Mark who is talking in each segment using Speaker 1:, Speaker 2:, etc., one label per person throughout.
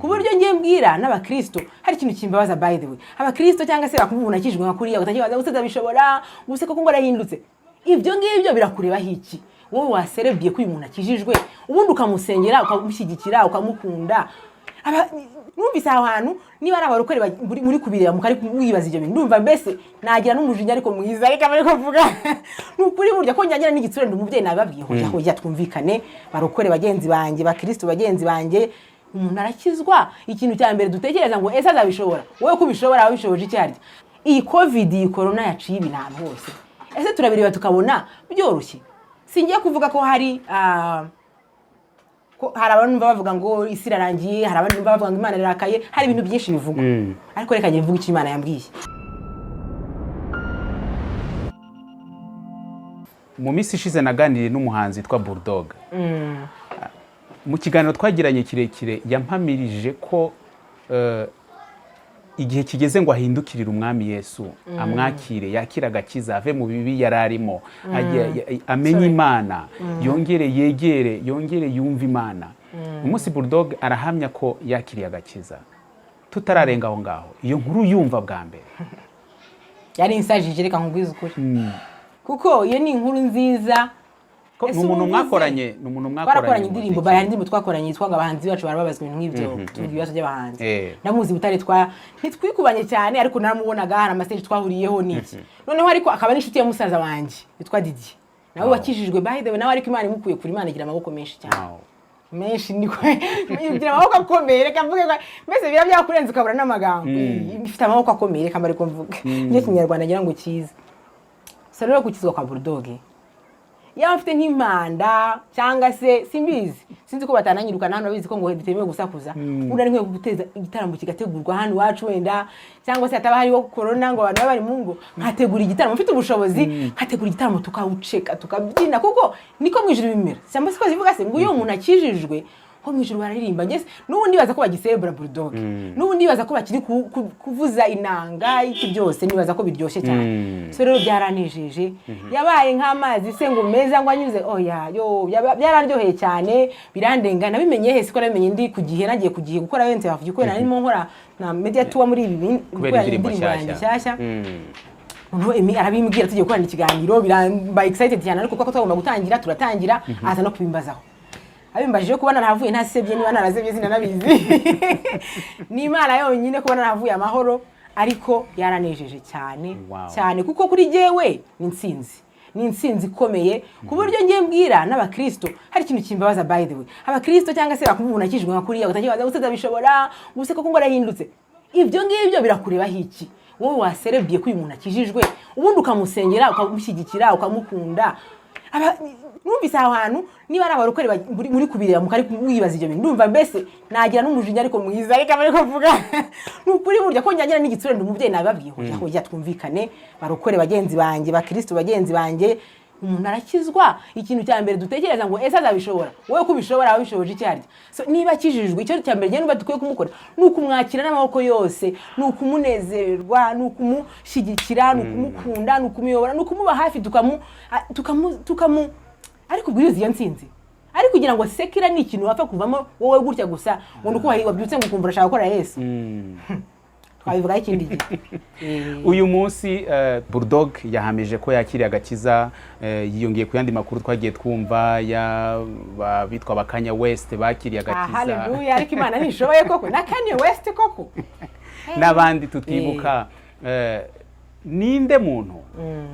Speaker 1: ku buryo ngiye mbwira n'abakristo hari ikintu kimbabaza by the way abakristo cyangwa se bakumubona kijwe nka kuriya utakibaza gusa bishobora guse ko ngo arahindutse ibyo ngibyo birakureba hiki wowe waserebiye ko uyu muntu akijijwe ubundi ukamusengera ukamushyigikira ukamukunda numvise ahantu niba ari abarokore muri kubireba mukari wibaza ibyo bintu ndumva mbese nagira n'umujinya ariko mwiza reka bari kuvuga n'ukuri burya ko njyagira n'igitsure ndumuvyeyi nababwiye hoya twumvikane barokore bagenzi banje bakristo bagenzi banje umuntu arakizwa ikintu cya mbere dutekereza ngo ese azabishobora wowe kubishobora abishoboje icyarya iyi covid iyi corona yaciye ibintu hose ese turabireba tukabona byoroshye singiye kuvuga ko hari abantu bavuga ngo isi irarangiye hari abandi bavuga ngo Imana irakaye hari ibintu byinshi bivuga ariko reka ngiye mvuga icyo Imana yambwiye
Speaker 2: mu minsi ishize naganiriye n'umuhanzi witwa Bulldog mu kiganiro twagiranye kirekire yampamirije ko igihe kigeze ngo ahindukirire umwami Yesu amwakire yakira agakiza ave mu bibi yararimo amenye Imana yongere yegere yongere yumva Imana umunsi Bulldog arahamya ko yakiriye agakiza tutararenga aho ngaho iyo nkuru yumva bwa mbere
Speaker 1: yari insajije reka nkubwize ukuri kuko iyo ni inkuru nziza
Speaker 2: n'umuntu mwakoranye
Speaker 1: indirimbo bayandi indirimbo twakoranye yitwa abahanzi bacu barababazwa ibintu nk'ibyo ibibazo by'abahanzi ndamuzi butare ntitwikubanye cyane ariko naramubonaga hari amastage twahuriyeho n'iki noneho ariko akaba n'inshuti ya musaza wanje yitwa Didier nawe wakijijwe by the way nawe ariko Imana imukuye kuri Imana igira amaboko menshi cyane menshi niko igira amaboko akomeye reka mvuge mbese bira byakurenza ukabura n'amagambo ifite amaboko akomeye reka mbari ko mvuga ngiye kinyarwanda ngira ngo kiza rero kukizwa kwa Bulldog yaba afite nk'impanda cyangwa se simbizi sinzi ko batananyirukana hano babizi ko ngo bitemewe gusakuza uri nkwiye guteza igitaramo kigategurwa hano iwacu wenda cyangwa se ataba hariho corona ngo abantu bari mu ngo nkategura igitaramo mfite ubushobozi nkategura igitaramo tukawuceka tukabyina kuko niko mwijuru bimera cyangwa se ko zivuga se ngo uyo umuntu akijijwe ho mwijuru bararirimba ngese nubundi baza ko bagisebura Bulldog nubundi baza ko bakiri kuvuza inanga iki byose nibaza ko biryoshye cyane so rero byaranejeje yabaye nk'amazi se ngo meza ngo anyuze oya yo byararyoheye cyane birandengana bimenye hese ko namenye ndi kugihe nagiye kugihe gukora wente bavuye ko narimo nkora na media tour muri ibi
Speaker 2: kubera indirimbo
Speaker 1: nshyashya uno emi arabimbwira tugiye gukora ikiganiro biramba excited cyane ariko kuko twagomba gutangira turatangira aza no kubimbazaho abimbajije kuba naravuye ntasebye niba narazebye sinanabizi ni Imana yonyine kuba naravuye amahoro ariko yaranejeje cyane cyane kuko kuri jewe ni insinzi ikomeye ku buryo ngiye mbwira n'abakristo hari ikintu kimbabaza by the way abakristo cyangwa se bakumubona kijwe nka kuriya utakibaza gusa bishobora guse ko ngo arahindutse ibyo ngibyo birakureba hiki wowe waserebiye ko uyu muntu akijijwe ubundi ukamusengera ukamushyigikira ukamukunda numvise ahantu niba ari abarokore muri kubireba mukari wibaza ibyo bintu ndumva mbese nagira n'umujinya ariko mwiza reka bari kuvuga n'ukuri burya ko njyagira n'igitsure ndumuvyeyi nababwiye hoya twumvikane barokore bagenzi banje bakristo bagenzi banje umuntu arakizwa ikintu cya mbere dutekereza ngo ese azabishobora wowe kubishobora abishoboje icyarya so niba akijijwe icyo cya mbere ngene numva dukwiye kumukora nukumwakira n'amaboko yose nukumunezerwa nukumushyigikira nukumukunda nukumuyobora nukumuba hafi tukamu ariko bwiriza iyo nsinzi ariko kugira ngo sekira ni ikintu wapfa kuvamo wowe gutya gusa ngo nuko wabyutse ngo ukumva urashaka gukora Yesu twabivuga ikindi gihe
Speaker 2: uyu munsi Bulldog yahamije ko yakiriye agakiza yiyongeye ku yandi makuru twagiye twumva bitwa bakanya West bakiriye agakiza
Speaker 1: haleluya ariko Imana nishoboye koko na Kanye West koko
Speaker 2: n'abandi tutibuka ninde muntu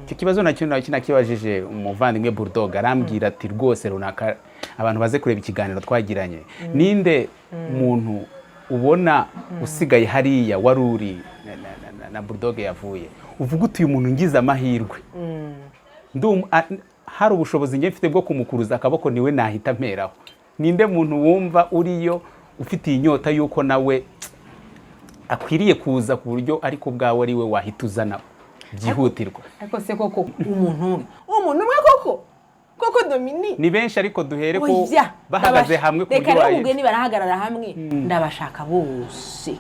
Speaker 2: icyo kibazo nacyo nakibajije umuvandimwe Bulldog arambwira ati rwose runaka abantu baze kureba ikiganiro twagiranye ninde muntu ubona usigaye hariya waruri na Bulldog yavuye uvuga uti uyu muntu ngize amahirwe hari ubushobozi ngiye mfite bwo kumukuruza akaboko niwe nahita mperaho ninde muntu wumva uriyo ufite inyota yuko nawe akwiriye kuza ku buryo ariko bwawe ari we wahita uzana byihutirwa
Speaker 1: ariko se koko umuntu umwe koko Dominique
Speaker 2: ni benshi ariko duhere ko bahagaze hamwe ku buryo
Speaker 1: reka rero niba barahagarara hamwe ndabashaka bose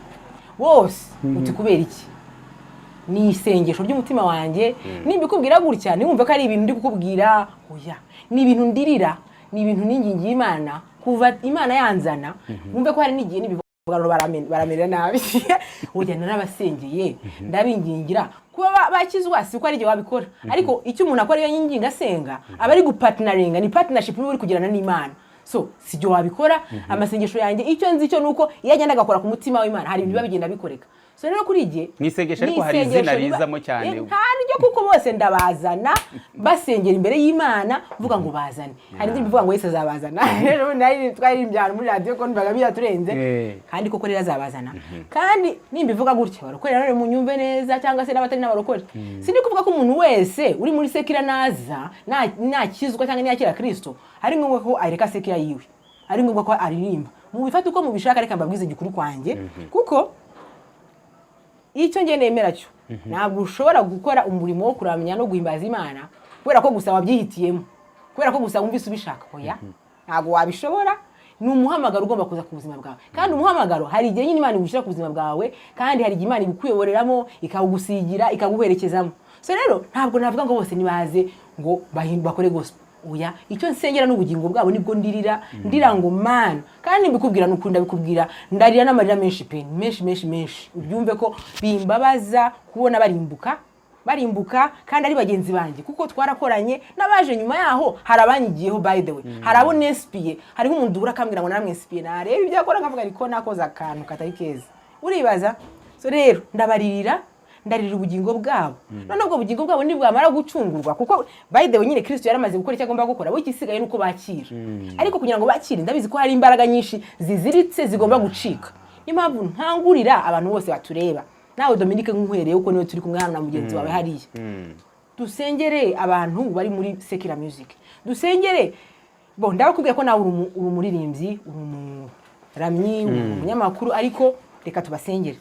Speaker 1: uti kubera iki ni isengesho ry'umutima wanjye nimbikubwira gutya niwumve ko ari ibintu ndi kukubwira oya ni ibintu ndirira ni ibintu ningingi y'Imana kuva Imana yanzana wumve ko hari n'igihe baramera nabi ujyana n'abasengeye ndabingingira kuba bakizwa si uko ari igihe wabikora ariko icyo umuntu akora iyo yinginga asenga aba ari gupartneringa ni partnership uri kugirana n'Imana so sibyo wabikora amasengesho yanjye icyo nzi cyo nuko iyo agenda agakora ku mutima w'Imana hari ibintu bigenda bikoreka so rero kuri igihe
Speaker 2: nisengesha ariko hari izina rizamo cyane
Speaker 1: kandi ryo kuko bose ndabazana basengera imbere y'Imana vuga ngo bazane hari ndi bivuga ngo Yesu azabazana rero nari twari imbyaro muri radio ko mbaga byaturenze kandi koko rero azabazana kandi nimbivuga gutya barokore rero mu nyumve neza cyangwa se n'abatari n'abarokore sindi kuvuga ko umuntu wese uri muri sekira naza nakizwa cyangwa niyakira Kristo ari ngombwa ko areka sekira yiwe ari ngombwa ko aririmba mu bifata uko mubishaka reka mbabwize igikuru kwanjye kuko icyo nge nemera cyo ntabwo ushobora gukora umurimo wo kuramya no guhimbaza Imana kubera ko gusa wabyihitiyemo kubera ko gusa wumvise ubishaka oya ntabwo wabishobora ni umuhamagaro ugomba kuza ku buzima bwawe kandi umuhamagaro hari igihe nyine Imana igushyira ku buzima bwawe kandi hari igihe Imana igukuyoboreramo ikagusigira ikaguherekezamo so rero ntabwo navuga ngo bose nibaze ngo bakore gospel oya icyo nsengera n'ubugingo bwabo nibwo ndira ngo man kandi mbikubwira n'ukunda bikubwira ndarira n'amarira menshi pe menshi ubyumve ko bimbabaza kubona barimbuka kandi ari bagenzi banjye kuko twarakoranye n'abaje nyuma yaho hari abanyigiyeho by the way hari abo nespiye hari nk'umuntu urakambwira ngo namwe nespiye nareba ibyo akora nkavuga ariko nakoze akantu katari keza uribaza so rero ndaririra ubugingo bwabo none ubwo bugingo bwabo nibwamara gucungurwa kuko by the way nyine Kristo yaramaze gukora icyo agomba gukora bo ikisigaye nuko bakira ariko kugira ngo bakire ndabizi ko hari imbaraga nyinshi ziziritse zigomba gucika impamvu ntangurira abantu bose batureba nawe Dominique nk'uhereye uko niwe turi kumwe hano na mugenzi wawe hariya dusengere abantu bari muri secular music dusengere ndabakubwiye ko nawe uri umuririmbyi uri umuramyi uri umunyamakuru ariko reka tubasengere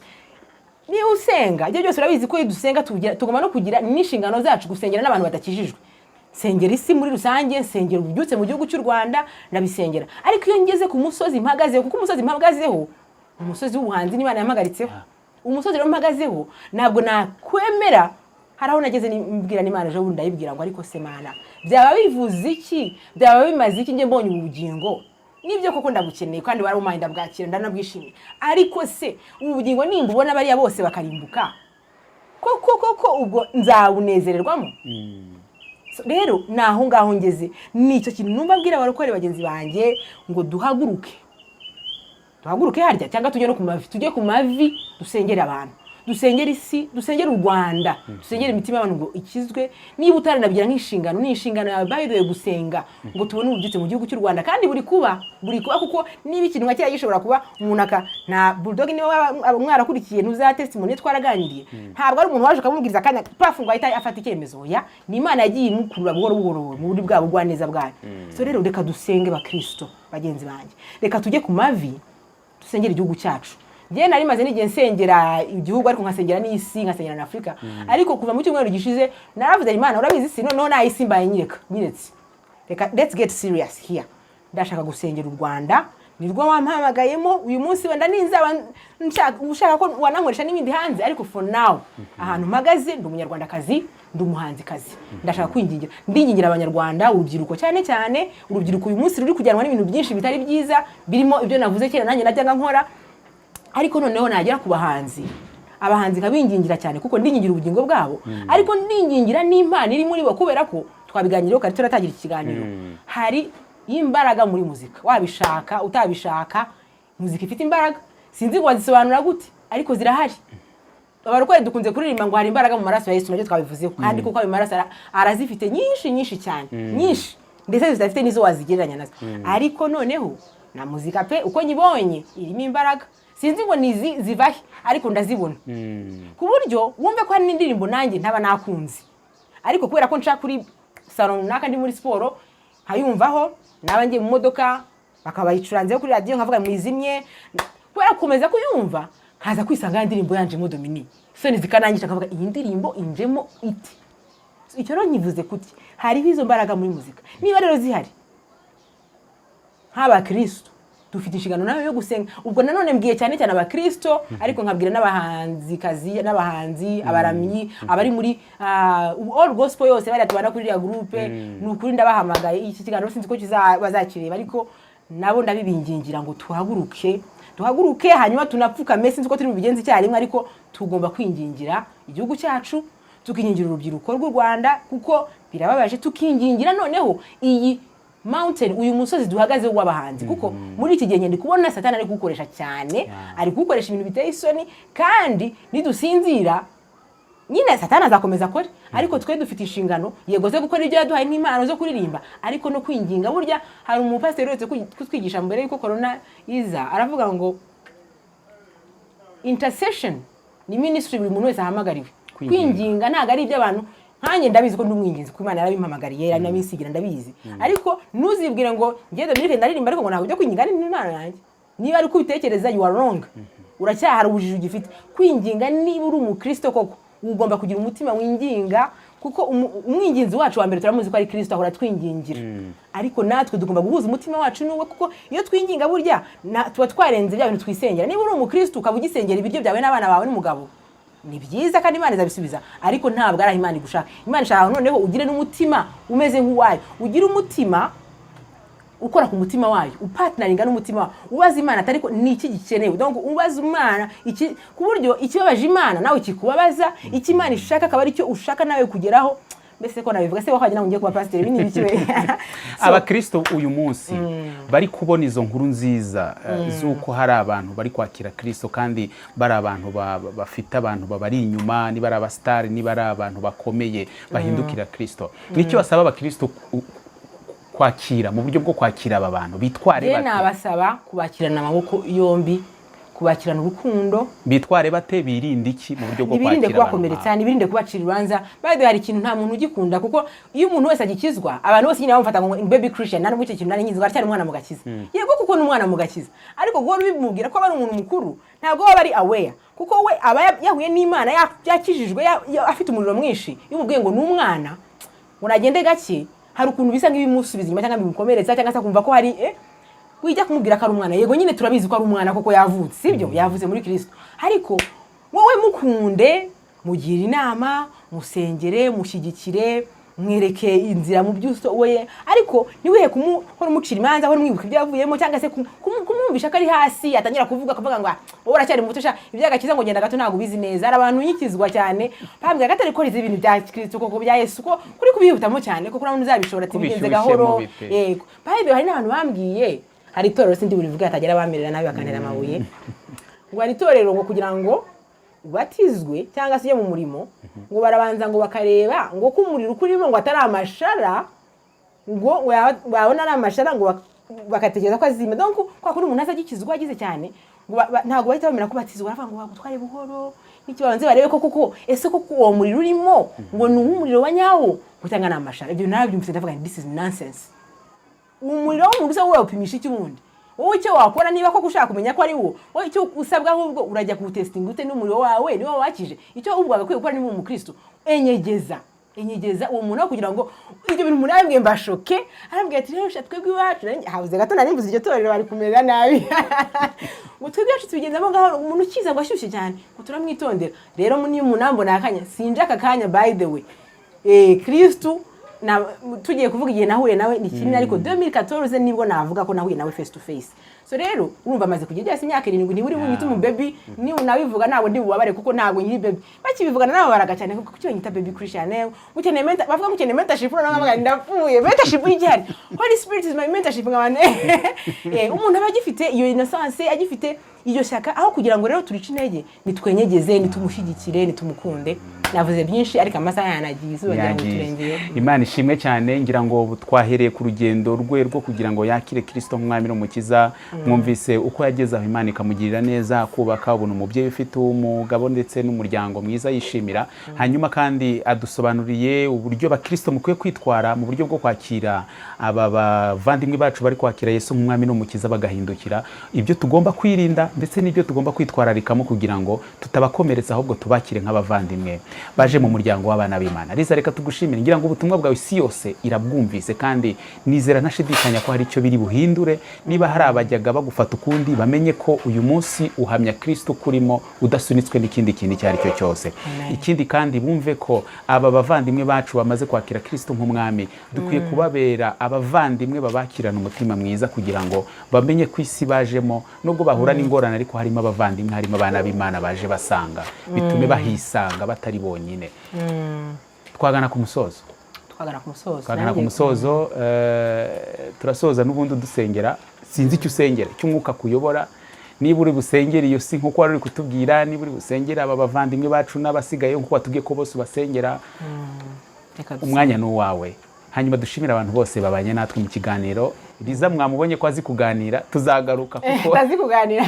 Speaker 1: ni usenga ibyo byose urabizi ko dusenga tugomba no kugira n'inshingano zacu gusengera n'abantu badakijijwe sengera isi muri rusange sengera ububyutse mu gihugu cy'u Rwanda ndabisengera ariko iyo ngeze ku musozi mpagazeho kuko umusozi mpagazeho umusozi w'ubuhanzi n'Imana yampagaritseho umusozi rero mpagazeho ntabwo nakwemera haraho nageze nimbwira n'Imana ejo bundi ndayibwira ngo ariko se Mana byaba bivuze iki byaba bimaze iki nge mbonye ubugingo nibyo koko ndabukeneye kandi wari umayinda bwakira ndanabwishimiye ariko se ubugingo nimba ubona bariya bose bakarimbuka koko ubwo nzabunezererwamo rero naho ngaho ngeze nicyo kintu numva mbwira abarokore bagenzi banjye ngo duhaguruke harya cyangwa tujye ku mavi dusengera abantu dusengera isi dusengera u Rwanda dusengera imitima y'abantu ngo ikizwe niba utaranabigira nk'inshingano n'inshingano yawe bayidoye gusenga ngo tubone ububyutse mu gihugu cy'u Rwanda kandi buri kuba kuko niba ikintu nka kiriya gishobora kuba umuntu na Bulldog niwe mwarakurikiye ntuza testimony twaraganiriye ntabwo ari umuntu waje akamubwiriza akanya pafu ngo ahita afata icyemezo oya ni Imana yagiye imukurura buhoro mu buri bwabo bwaneza bwayo so rero reka dusenge bakristo bagenzi banjye reka tujye ku mavi dusengera igihugu cyacu njye nari maze n'igihe nsengera igihugu ariko nkasengera n'isi nkasengera na Afrika ariko kuva mu cyumweru gishize naravuze Imana urabizi si none nahise mbaye nyiretse reka let's get serious here ndashaka gusengera u Rwanda nirwo wampamagayemo uyu munsi wenda ninzaba ushaka ko wanankoresha n'ibindi hanze ariko for now ahantu mpagaze ndi umunyarwandakazi ndi umuhanzikazi ndashaka ndingingira abanyarwanda urubyiruko cyane urubyiruko uyu munsi ruri kujyanwa n'ibintu byinshi bitari byiza birimo ibyo navuze kera nanjye najyaga nkora ariko noneho nagera ku abahanzi kabingingira cyane kuko ndingingira ubugingo bwabo ariko ndingingira n'impano iri muri bo kubera ko twabiganiriyeho kandi turatangira ikiganiro hari imbaraga muri muzika wabishaka utabishaka muzika ifite imbaraga sinzi ngo wazisobanura gute ariko zirahari abarokore dukunze kuririmba ngo hari imbaraga mu maraso ya Yesu nabyo twabivuzeho kandi kuko ayo maraso arazifite nyinshi cyane nyinshi ndetse zidafite nizo wazigereranya nazo ariko noneho na muzika pe uko nyibonye irimo imbaraga sinzi ngo nizi zivahe ariko ndazibona ku buryo wumve ko hari n'indirimbo nanjye ntaba nakunze ariko kubera ko nshaka kuri salon naka ndi muri siporo nkayumvaho naba ngiye mu modoka bakabayicuranzeho kuri radio nkavuga mwizimye kubera kumeza kuyumva kaza kwisanga indirimbo yanje mo Dominique soni zikanangisha nkavuga iyi ndirimbo injemo iti icyo rero nyivuze kuti hariho izo mbaraga muri muzika niba rero zihari haba Kristo dufite inshingano nawe yo gusenga ubwo nanone mbwiye cyane abakristo ariko nkabwira n'abahanzi abaramyi abari muri all gospel yose bari atubana kuri ya groupe n'ukuri ndabahamagaye iki kiganiro sinzi ko bazakireba ariko nabo ndabibingingira ngo tuhaguruke duhaguruke hanyuma tunapfukame sinzi ko turi mu bigenzi icyarimwe ariko tugomba kwingingira igihugu cyacu tukingingira urubyiruko rw'u Rwanda kuko birababaje tukingingira noneho iyi mountain uyu musozi duhagaze w'abahanzi kuko muri iki gihe ndi kubona Satani ari gukoresha cyane ari gukoresha ibintu biteye isoni kandi nidusinzira nyine Satani azakomeza akore ariko twe dufite inshingano yego zo gukora ibyo yaduhaye nk'impano zo kuririmba ariko no kwinginga burya hari umupasiteri wese kutwigisha mbere yuko corona iza aravuga ngo intercession ni ministry buri muntu wese ahamagariwe kwinginga ntago ari iby'abantu nkanjye ndabizi ko ndumwinginzi ko Imana yarabimpamagariye ari nabisigira ndabizi ariko ntuzibwire ngo ngende Dominique ndaririmba ariko ngo ntabwo ujya kwinginga ni Imana yanjye niba ari kubitekereza you are wrong uracyahara ubujiji ugifite kwinginga niba uri umukristo koko ugomba kugira umutima winginga kuko umwinginzi wacu wa mbere turamuzi ko ari Kristo ahora twingingira ariko natwe tugomba guhuza umutima wacu n'uwe kuko iyo twinginga burya tuba twarenze bya bintu twisengera niba uri umukristo ukaba ugisengera ibiryo byawe n'abana bawe n'umugabo ni byiza kandi Imana izabisubiza ariko ntabwo ari Imana igushaka Imana ishaka noneho ugire n'umutima umeze nk'uwayo ugire umutima ukora ku mutima wayo upartneringa n'umutima wayo ubaza Imana atariko ni iki gikenewe donc ubaza Imana iki ku buryo ikibabaje Imana nawe kikubabaza iki Imana ishaka akaba ari cyo ushaka nawe kugeraho mbese ko nabivuga se wakajya ngiye kuba pastor bini bikiwe
Speaker 2: abakristo uyu munsi bari kubona izo nkuru nziza zuko hari abantu bari kwakira Kristo kandi bari abantu bafite abantu babari inyuma ni bari abastar ni bari abantu bakomeye bahindukira Kristo nicyo basaba abakristo kwakira mu buryo bwo kwakira aba bantu bitware bate
Speaker 1: nabasaba kubakirana amaboko yombi kubakirana urukundo
Speaker 2: bitware bate birinde iki mu buryo bwo kwakira
Speaker 1: birinde kubakomeretsa birinde kubacira urubanza bade hari ikintu nta muntu ugikunda kuko iyo umuntu wese agikizwa abantu bose nyine bamufata ngo baby Christian nari mucyo kintu nari nyizi aracyari umwana mu gakiza yego kuko n'umwana mu gakiza ariko gwo bimubwira ko bari umuntu mukuru ntabwo baba bari aware kuko we aba yahuye n'Imana yakijijwe afite umuriro mwinshi yumubwiye ngo n'umwana unagende gake hari ukuntu bisa nk'ibimusubiza inyuma cyangwa bimukomeretsa cyangwa se kumva ko hari wijya kumubwira ko ari umwana yego nyine turabizi ko ari umwana koko yavutse sibyo yavuze muri Kristo ariko wowe mukunde mugira inama musengere mushyigikire mwereke inzira mu byuso we ariko niwihe kumukora umucira imanza aho mwibuka ibyo yavuyemo cyangwa se kumwumvisha ko ari hasi atangira kuvuga ngo wowe uracyari muto sha ibyagakiza ngo genda gato ntago bizi neza ari abantu nyikizwa cyane bambwira gatari ko rizi ibintu bya Kristo koko bya Yesu ko kuri kubihutamo cyane koko urabona uzabishobora tibigenze gahoro yego bayibe hari n'abantu bambwiye hari itorero sindi burivuga atagera bamerera nabi bakanera amabuye ngo ari itorero ngo kugira ngo ubatizwe cyangwa se mu murimo ngo barabanza ngo bakareba ngo ko umuriro ukurimo ngo atari amashara ngo babona ari amashara ngo bakatekereza ko azima donc kwa kuri umuntu azagikizwa agize cyane ngo ntago bahita bamera ko batizwa baravuga ngo bagutware buhoro n'ikibanze barebe ko kuko ese ko uwo muriro urimo ngo ni umuriro wa nyawo gutanga n'amashara ibyo nabyumvise ndavuga this is nonsense umuriro w'umuntu usa wowe upimisha iki wundi wowe icyo wakora niba ko ushaka kumenya ko ari wo wowe icyo usabwa ahubwo urajya ku testing ute n'umuriro wawe niwe wakije icyo ahubwo agakwiye gukora niba umukristo enyegeza uwo muntu kugira ngo ibyo bintu murambwe mbashoke arambwiye ati rero twebwe iwacu habuze gato nari mvuze iryo torero bari kumera nabi ngo twebwe iwacu tubigenzamo ngaho umuntu ukiza ngo ashyushye cyane ngo turamwitondera rero niyo umunambo nakanya sinje aka kanya by the way Kristo na tugiye kuvuga igihe nahuye nawe ni kinini ariko 2014 nibwo navuga ko nahuye nawe face to face so rero urumva amaze kugira imyaka 7 ni buri bunyita mu baby ni unabivuga ntabwo ndi bubabare kuko ntabwo nyiri baby bakibivugana nabo baraga cyane kuko cyo nyita baby Christian ukeneye bavuga ukeneye mentorship no nabaga ndapfuye mentorship y'igihari Holy Spirit is my mentorship ngabane umuntu aba agifite iyo innocence agifite iyo shaka aho kugira ngo rero turice intege nitwenyegeze nitumushyigikire nitumukunde navuze byinshi ariko amasaha yanagiye izuba ryamuturengeye
Speaker 2: Imana ishimwe cyane ngira ngo twahereye ku rugendo rwe rwo kugira ngo yakire Kristo nk'umwami n'umukiza mwumvise uko yageze aho Imana ikamugirira neza kubaka ubuntu umubyeyi ufite umugabo ndetse n'umuryango mwiza yishimira hanyuma kandi adusobanuriye uburyo bakristo mukwiye kwitwara mu buryo bwo kwakira aba bavandimwe bacu bari kwakira Yesu nk'umwami n'umukiza bagahindukira ibyo tugomba kwirinda ndetse n'ibyo tugomba kwitwararikamo kugira ngo tutabakomeretsa ahubwo tubakire nk'abavandimwe baje mu muryango w'abana b'Imana. Liza, reka tugushimire, ngira ngo ubutumwa bwawe isi yose irabwumvise, kandi nizera ntashidikanya ko hari icyo biri buhindure. Niba hari abajyaga bagufata ukundi, bamenye ko uyu munsi uhamya Kristo kurimo udasunitswe n'ikindi kintu icyo ari cyo cyose. Ikindi kandi bumve ko aba bavandimwe bacu bamaze kwakira Kristo nk'umwami, dukwiye kubabera abavandimwe babakirana umutima mwiza, kugira ngo bamenye ko isi bajemo nubwo bahura n'ingorane, ariko harimo abavandimwe, harimo abana b'Imana baje basanga, bitume bahisanga batari bonyine. Twagana ku musozo. Twagana ku musozo. Turasoza n'ubundi dusengera. Sinzi icyo usengera, cy'umwuka kuyobora. Niba uri busengera iyo si nkuko wari kutubwira, niba uri busengera aba bavandimwe bacu n'abasigaye nkuko watubwiye ko bose basengera, umwanya n'uwawe. Hanyuma dushimira abantu bose babanye natwe mu kiganiro. Liza, mwamubonye ko azi kuganira, tuzagaruka kuko
Speaker 1: azi kuganira.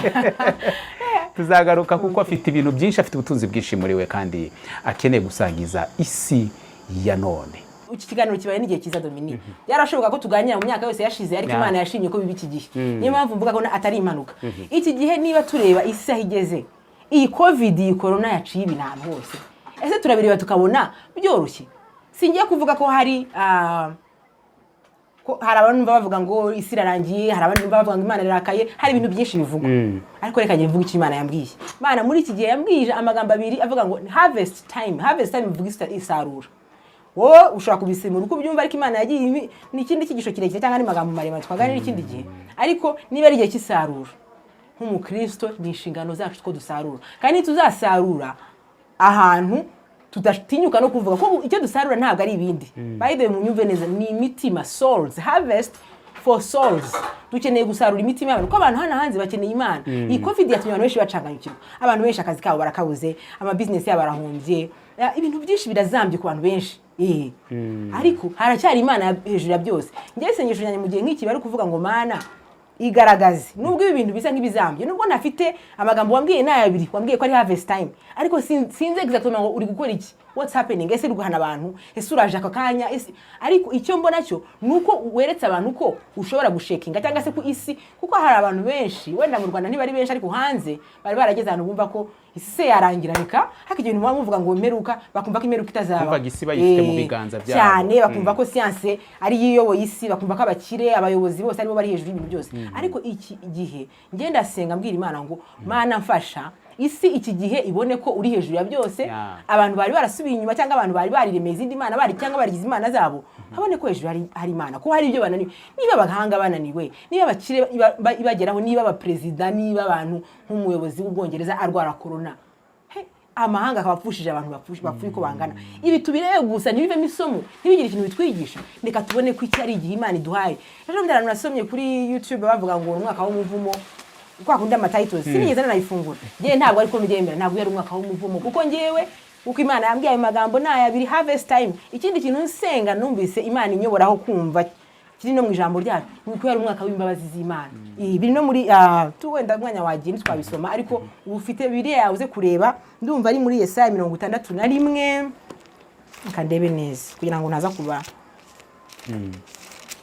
Speaker 2: Tuzagaruka kuko afite ibintu byinshi, afite ubutunzi bwinshi muri we, kandi akeneye gusangiza isi ya none.
Speaker 1: Iki kiganiro kibaye n'igihe cyiza, Dominique. Yarashoboka ko tuganira mu myaka yose yashize, ariko Imana yashimye ko bibi iki gihe. Niyo mpamvu mvuga ko atari impanuka. Iki gihe niba tureba isi aho igeze, iyi covid, iyi corona yaciye ibintu ahantu hose, ese turabireba tukabona byoroshye? Singiye kuvuga ko hari abantu bavuga ngo isi irarangiye, hari abandi bavuga ngo Imana irakaye, hari ibintu byinshi bivuga. Ariko reka ngiye mvuga icyo Imana yambwiye. Imana muri iki gihe yambwije amagambo abiri avuga ngo harvest time. Harvest time bivuga isarura. Wowe ushobora kubisemura uko ubyumva, ariko Imana yagiye n'ikindi cyigisho kirekire cyangwa ari magambo maremare twaganira ikindi gihe. Ariko niba ari igihe cy'isarura, nk'umukristo ni inshingano zacu two dusarura, kandi tuzasarura ahantu tudatinyuka no kuvuga ko icyo dusarura ntabwo ari ibindi. By the way, mu nyumve neza, ni imitima, souls, harvest for souls. Dukeneye gusarura imitima y'abantu, ko abantu hano hanze bakeneye Imana. Iyi covid yatumye abantu benshi bacanganyukirwa, abantu benshi akazi kabo barakabuze, ama business yabo barahombye, ibintu byinshi birazambye ku bantu benshi. Ariko haracyari Imana hejuru ya byose. Ngiye sengesho nyanye mu gihe nk'iki bari kuvuga ngo Mana igaragaze, nubwo ibi bintu bisa nk'ibizambye, nubwo nafite amagambo wambwiye n'ayabiri, wambwiye ko ari harvest time, ariko sinze exactly ngo uri gukora iki, what's happening, ese uri guhana abantu, ese uraje aka kanya, ariko icyo mbona cyo nuko weretse abantu ko ushobora gushekinga, cyangwa se ku isi, kuko hari abantu benshi wenda mu Rwanda ntibari benshi, ariko hanze bari barageze ahantu bumva ko isi yarangira, reka haka ibintu muvuga ngo meruka, bakumva ko imeruka itazaba,
Speaker 2: bakumva isi bayifite mu biganza byabo
Speaker 1: cyane, bakumva ko science ari yiyoboye isi, bakumva ko abakire, abayobozi bose aribo bari hejuru y'ibintu byose. Ariko iki gihe ngenda senga mbwira Imana ngo Mana mfasha isi iki gihe ibone ko uri hejuru ya byose. Abantu bari barasubiye inyuma, cyangwa abantu bari bariremeye izindi Imana, bari cyangwa barigize Imana zabo, habone ko hejuru hari Imana, ko hari ibyo bananiwe, niba abahanga bananiwe, niba abakire ibageraho, niba abaperezida, niba abantu nk'umuyobozi w'Ubwongereza arwara corona, amahanga akabapfushije abantu bapfuye ko bangana. Ibi tubirebe gusa ntibivemo isomo, ntibigire ikintu bitwigisha. Reka tubone ko iki ari igihe Imana iduhaye. Ejo ndara nasomye kuri YouTube bavuga ngo umwaka w'umuvumo, kwa kundi amatitles sinigeze nanayifungura. Ngiye ntabwo ariko mbyemera, ntabwo yari umwaka w'umuvumo, kuko ngiyewe uko Imana yambwiye ayo magambo n'ayabiri, harvest time. Ikindi kintu nsenga numvise Imana inyoboraho kumva kiri no mu ijambo ryayo, nuko yari umwaka w'imbabazi z'Imana. Biri no muri wenda mwanya wagiye twabisoma, ariko ufite Bibiliya yawe uze kureba, ndumva ari muri Yesaya 61, kandebe neza kugira ngo naza kuba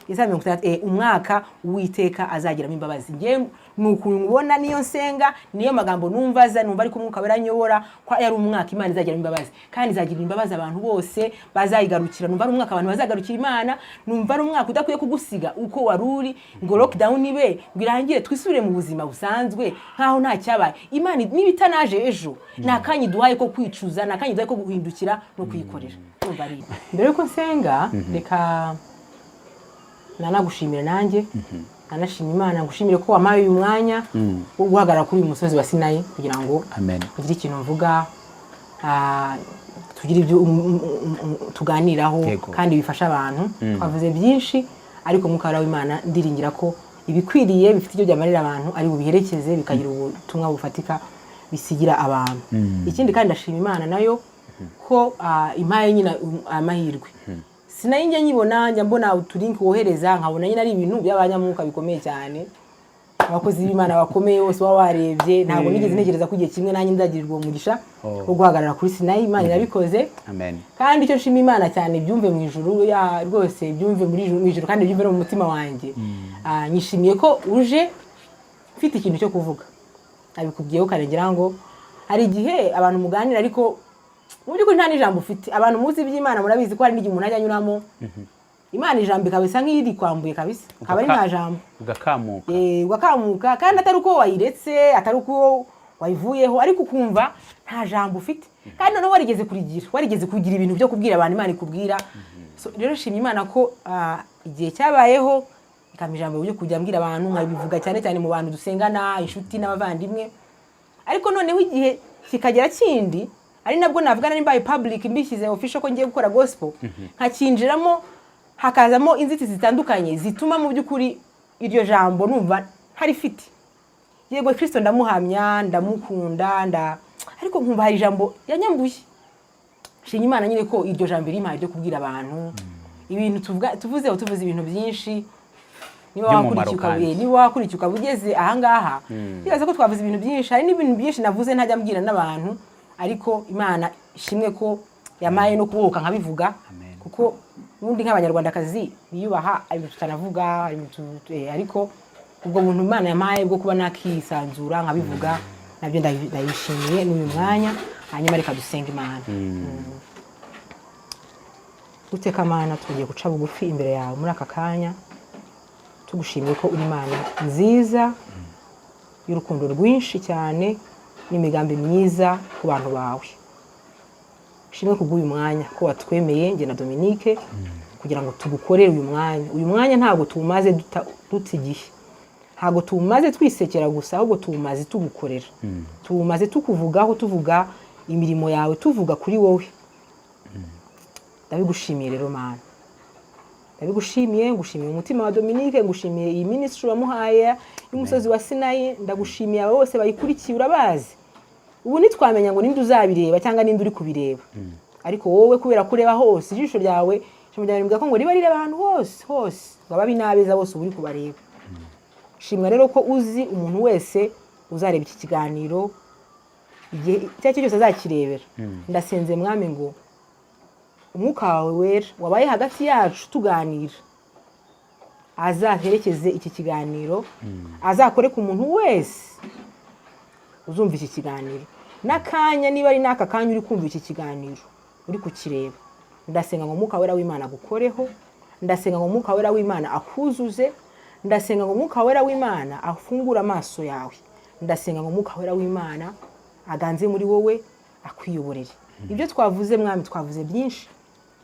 Speaker 1: Yesaya 61, umwaka Uwiteka azagiramo imbabazi. Ngiye nuko ubona niyo nsenga, niyo magambo numvaza, numva ariko umwuka baranyobora ko yari umwaka Imana izagiramo imbabazi, kandi izagirira imbabazi abantu bose bazayigarukira. Numva ari umwaka abantu bazagarukira Imana, numva ari umwaka udakwiye kugusiga uko waruri ngo lockdown ibe ngirangire twisubire mu buzima busanzwe nkaho nta cyabaye. Imana nibitanaje ejo nakanyi duhaye ko kwicuza, nakanyi duhaye ko guhindukira no kuyikorera. Numva ari mbere ko nsenga, reka nanagushimira nanjye, nanashimira Imana, ngushimire ko wamaye uyu mwanya wo guhagarara kuri uyu musozi wa Sinayi kugira ngo ugire ikintu mvuga, tugire ibyo tuganiraho kandi bifasha abantu. Twavuze byinshi, ariko Mwuka w'Imana ndiringira ko ibikwiriye bifite ibyo byamarira abantu ari bubiherekeze, bikagira ubutumwa bufatika bisigira abantu. Ikindi kandi ndashima Imana nayo ko impaye nyina amahirwe. Sinayi njye nyibona, njya mbona uturinki wohereza, nkabona nyine ari ibintu by'abanyamwuka bikomeye cyane, abakozi b'Imana bakomeye bose baba warebye. Ntabwo nigeze ntegereza ko igihe kimwe nanjye ndagirirwa umugisha wo guhagarara kuri Sinayi. Imana irabikoze, kandi icyo nshima Imana cyane byumve mu ijuru, rwose byumve muri ijuru, kandi byumve no mu mutima wanjye. Nyishimiye ko uje mfite ikintu cyo kuvuga. Abikubwiyeho karengera ngo hari igihe abantu muganira, ariko mu by'ukuri nta n'ijambo ufite. Abantu muzi iby'Imana murabizi ko hari n'igihe umuntu ajya anyuramo Imana ijambo ikabisa nk'iri kwambuye kabisa, akaba ari nta jambo
Speaker 2: ugakamuka
Speaker 1: ugakamuka, kandi atari uko wayiretse, atari uko wayivuyeho, ariko ukumva nta jambo ufite, kandi noneho warigeze kugira ibintu byo kubwira abantu Imana ikubwira. So rero shimye Imana ko igihe cyabayeho ikampa ijambo byo kujya mbwira abantu, nkabivuga cyane cyane mu bantu dusengana, inshuti n'abavandimwe. Ariko noneho igihe kikagera kindi, ari nabwo navugana n'imbaye public mbishyize official ko ngiye gukora gospel, nkakinjiramo hakazamo inzitizi zitandukanye zituma mu by'ukuri iryo jambo numva harifite. Yego Kristo ndamuhamya, ndamukunda, ariko nkumva hari ijambo yanyambuye. Shinye Imana nyine ko iryo jambo rimpaye ryo kubwira abantu ibintu tuvuze ibintu byinshi. Niba wakurikiye ugeze ahangaha, bibaza ko twavuze ibintu byinshi, hari n'ibintu byinshi navuze ntajya mbwira n'abantu, ariko Imana ishimwe ko yamaye no kuboka nkabivuga, kuko ubundi nk'abanyarwandakazi biyubaha ibintu tutanavuga, ariko ubwo buntu Imana yamaye bwo kuba nakisanzura nkabivuga, nabyo ndayishimiye n'uyu mwanya. Hanyuma reka dusenga Imana. Uteka Mana, tugiye guca bugufi imbere yawe muri aka kanya, tugushimiye ko uri Imana nziza y'urukundo rwinshi cyane n'imigambi myiza ku bantu bawe. Shimwe kubw'uyu mwanya ko watwemeye nge na Dominique kugira ngo tugukorere uyu mwanya ntago tumaze dutigihe, ntago tumaze twisekera gusa, ahubwo tumaze tugukorera, tumaze tukuvugaho, tuvuga imirimo yawe, tuvuga kuri wowe. Ndabigushimiye rero Mana, ndabigushimiye, ngushimiye umutima wa Dominique, ngushimiye iyi ministry wamuhaye y'umusozi wa Sinayi, ndagushimiye abo bose bayikurikiye, urabazi. Ubu nitwamenya ngo ninde uzabireba cyangwa ninde uri kubireba, ariko wowe kubera kureba hose, ijisho ryawe rimbwira ko ngo riba rireba ahantu hose, ngo ababinabeza bose uri kubareba. Shimwa rero ko uzi umuntu wese uzareba iki kiganiro, igihe cyacyo cyose azakirebera. Ndasenze Mwami ngo umwuka wawe wera wabaye hagati yacu tuganira, azaherekeze iki kiganiro, azakore ku muntu wese uzumva iki kiganiro. N'akanya niba ari n'aka kanya uri kumva iki kiganiro, uri kukireba, ndasenga ngo umwuka wera w'Imana agukoreho, ndasenga ngo umwuka wera w'Imana akuzuze, ndasenga ngo umwuka wera w'Imana afungure amaso yawe, ndasenga ngo umwuka wera w'Imana aganze muri wowe, akwiyoborere. Ibyo twavuze Mwami, twavuze byinshi,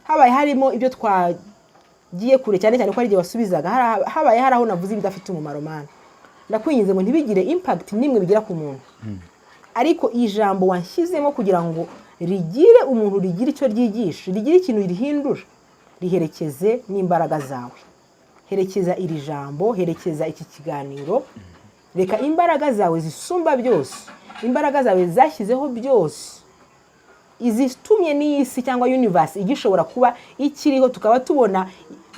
Speaker 1: habaye harimo ibyo twagiye kure cyane cyane ko ari igihe wasubizaga, habaye haraho navuze ibidafite umumaro Mana. Ndakwinginze ngo ntibigire impact nimwe bigira ku muntu, ariko ijambo wanshyizemo kugira ngo rigire umuntu, rigire icyo ryigisha, rigire ikintu rihindura, riherekeze n'imbaraga zawe. Herekeza iri jambo, herekeza iki kiganiro, reka imbaraga zawe zisumba byose, imbaraga zawe zashyizeho byose, izitumye n'isi cyangwa universe igishobora kuba ikiriho, tukaba tubona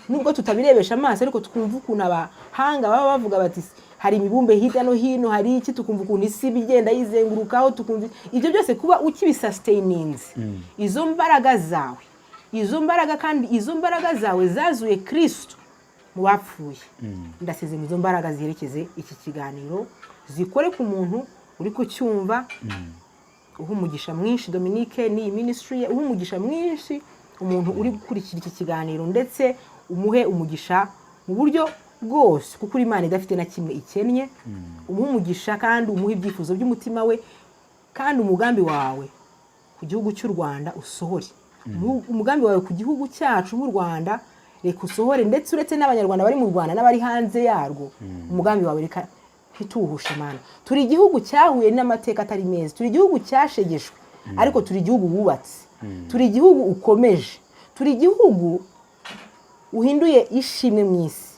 Speaker 1: nubwo tutabirebesha amaso, ariko tukumva ukuntu abahanga baba bavuga bati hari imibumbe hirya no hino, hari iki, tukumva ukuntu isi bigenda yizengurukaho, tukumva ibyo byose kuba ukibisustaininze. Izo mbaraga zawe, izo mbaraga, kandi izo mbaraga zawe zazuye Kristo mu bapfuye. Ndaseze izo mbaraga ziherekeze iki kiganiro, zikore ku muntu uri kucyumva, umugisha mwinshi Dominique ni ministry ye, umugisha mwinshi umuntu uri gukurikira iki kiganiro, ndetse umuhe umugisha mu buryo bwose, kuko Imana idafite na kimwe ikennye. Umugisha kandi umuhe ibyifuzo by'umutima we, kandi umugambi wawe ku gihugu cy'u Rwanda usohore. Umugambi wawe ku gihugu cyacu mu Rwanda reka usohore, ndetse uretse n'abanyarwanda bari mu Rwanda n'abari hanze yarwo, umugambi wawe reka ntituwuhushe Mana. Turi igihugu cyahuye n'amateka atari meza, turi igihugu cyashegeshwe, ariko turi igihugu wubatse, turi igihugu ukomeje, turi igihugu uhinduye ishimwe mu isi.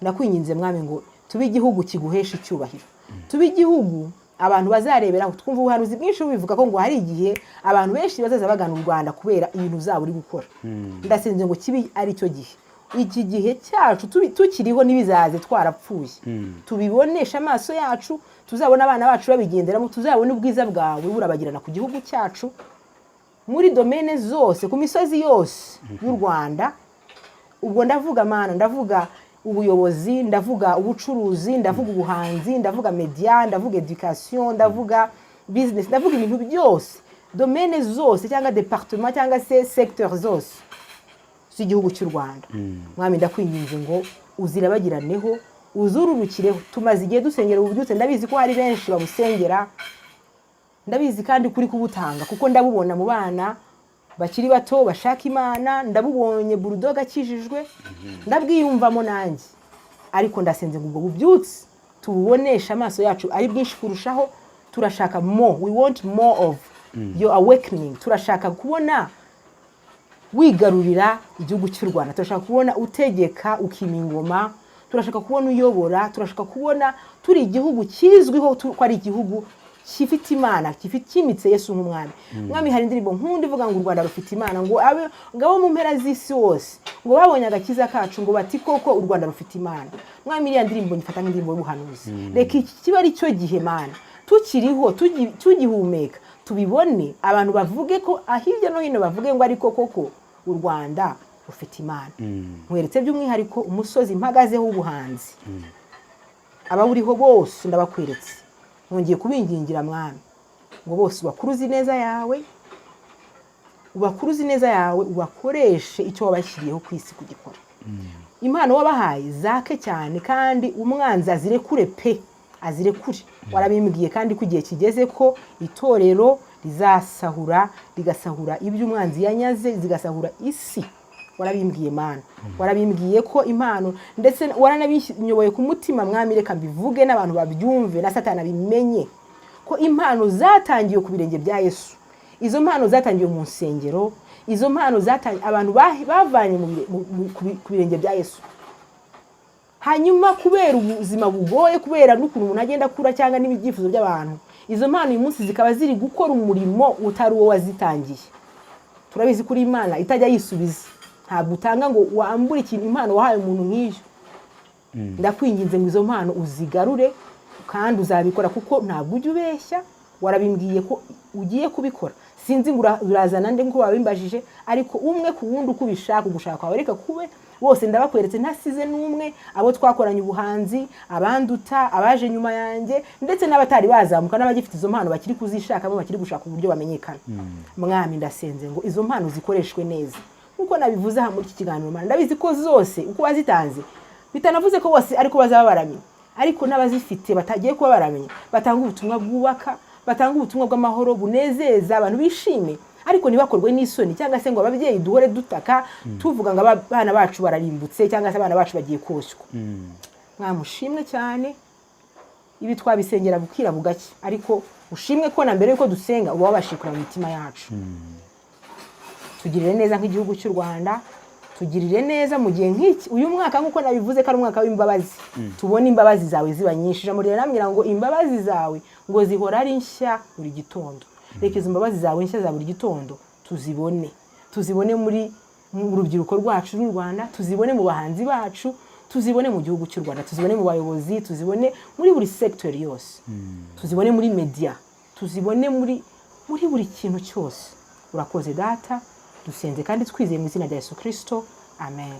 Speaker 1: Ndakwinginze Mwami ngo tube igihugu kiguhesha icyubahiro, tube igihugu abantu bazareberaho. Twumva ubuhanuzi bwinshi bubivuga ko ngo hari igihe abantu benshi bazaza bagana u Rwanda kubera ibintu zabo uri gukora. Ndasenze ngo kibi ari cyo gihe, iki gihe cyacu tukiriho n'ibizaze twarapfuye, tubibonesha amaso yacu, tuzabona abana bacu babigenderamo, tuzabona ubwiza bwawe burabagirana ku gihugu cyacu, muri domaine zose, ku misozi yose y'u Rwanda. Ubwo ndavuga Mana, ndavuga ubuyobozi, ndavuga ubucuruzi, ndavuga ubuhanzi, ndavuga media, ndavuga education, ndavuga business, ndavuga ibintu byose domaine zose cyangwa departement cyangwa se secteur zose z'igihugu cy'u Rwanda. Mwami ndakwinginze ngo uzirabagiraneho uzururukireho. Tumaze igihe dusengera ububyutse, ndabizi ko hari benshi babusengera, ndabizi kandi kuri kubutanga kuko ndabubona mu bana bakiri bato bashaka Imana, ndabubonye Bulldog akijijwe, ndabwiyumvamo nanjye. Ariko ndasenze ngo ubwo bubyutse tububonesha amaso yacu ari bwinshi kurushaho. Turashaka more, we want more of your awakening. Turashaka kubona wigarurira igihugu cy'u Rwanda, turashaka kubona utegeka ukima ingoma, turashaka kubona uyobora, turashaka kubona turi igihugu kizwiho ko ari igihugu kifite Imana, kimitse Yesu nk'umwami. Mwami hari indirimbo nkunda ivuga ngo u Rwanda rufite Imana, ngo abo mu mpera z'isi hose ngo babonye agakiza kacu ngo bati koko u Rwanda rufite Imana. Mwami iriya ndirimbo nyifata nk'indirimbo y'ubuhanuzi. Reka iki kiba ari cyo gihe Mana tukiriho tugihumeka tubibone, abantu bavuge ko ahirya no hino bavuge ngo ariko koko u Rwanda rufite Imana. Nkweretse by'umwihariko umusozi mpagazeho w'ubuhanzi, abawuriho bose ndabakweretse. Nongeye kubingingira Mwami ngo bose ubakuruzi neza yawe, ubakoreshe icyo wabashyiriyeho ku isi kugikora. Impano wabahaye zake cyane kandi umwanzi azirekure pe, azirekure. Warabimbwiye kandi ko igihe kigeze ko itorero rizasahura, rigasahura ibyo umwanzi yanyaze, zigasahura isi. Warabimbwiye Mana, warabimbwiye ko impano, ndetse waranabinyoboye ku mutima Mwami, reka mbivuge n'abantu babyumve na Satani abimenye ko impano zatangiye ku birenge bya Yesu. Izo mpano zatangiye mu nsengero, izo mpano zatangiye abantu bavanye ku birenge bya Yesu. Hanyuma kubera ubuzima bugoye, kubera n'ukuntu umuntu agenda akura cyangwa n'ibyifuzo by'abantu, izo mpano uyu munsi zikaba ziri gukora umurimo utari uwo wazitangiye. Turabizi kuri Imana itajya yisubiza, ntabwo utanga ngo wambure ikintu impano wahaye umuntu nk'iyo. Ndakwinginze ngo izo mpano uzigarure kandi uzabikora kuko ntabwo ujya ubeshya. Warabimbwiye ko ugiye kubikora. Sinzi ngo urazana nde ngo wabimbajije, ariko umwe ku wundi uko ubishaka, ugushaka kwawe reka kube bose ndabakweretse ntasize n'umwe. Abo twakoranye ubuhanzi, abanduta, abaje nyuma yanjye, ndetse n'abatari bazamuka n'abagifite izo mpano bakiri kuzishakamo, bakiri gushaka uburyo bamenyekana. Mwami ndasenze ngo izo mpano zikoreshwe neza uko nabivuze aha muri iki kiganiro. Mana ndabizi ko zose uko wazitanze bitanavuze ko bose ariko bazaba baramenye, ariko n'abazifite batagiye kuba baramenye, batanga ubutumwa bwubaka, batanga ubutumwa bw'amahoro bunezeza abantu bishime, ariko ntibakorwe n'isoni cyangwa se ngo ababyeyi duhore dutaka tuvuga ngo abana bacu bararimbutse cyangwa se abana bacu bagiye koshywa. Mwamushimwe cyane, ibi twabisengera bukira bugake, ariko ushimwe ko na mbere yuko dusenga uba wabashikura mu mitima yacu. Tugirire neza nk'igihugu cy'u Rwanda, tugirire neza mu gihe nk'iki. Uyu mwaka nk'uko nabivuze ko ari umwaka w'imbabazi, tubone imbabazi zawe ziba nyinshi. Ijambo riramubwira ngo imbabazi zawe ngo zihora ari nshya buri gitondo. Reka izo mbabazi zawe nshya za buri gitondo tuzibone muri mu rubyiruko rwacu rw'u Rwanda, tuzibone mu bahanzi bacu, tuzibone mu gihugu cy'u Rwanda, tuzibone mu bayobozi, tuzibone muri buri sector yose, tuzibone muri media, tuzibone muri buri kintu cyose. Urakoze Data, dusenze kandi twizeye mu izina rya Yesu Kristo, amen.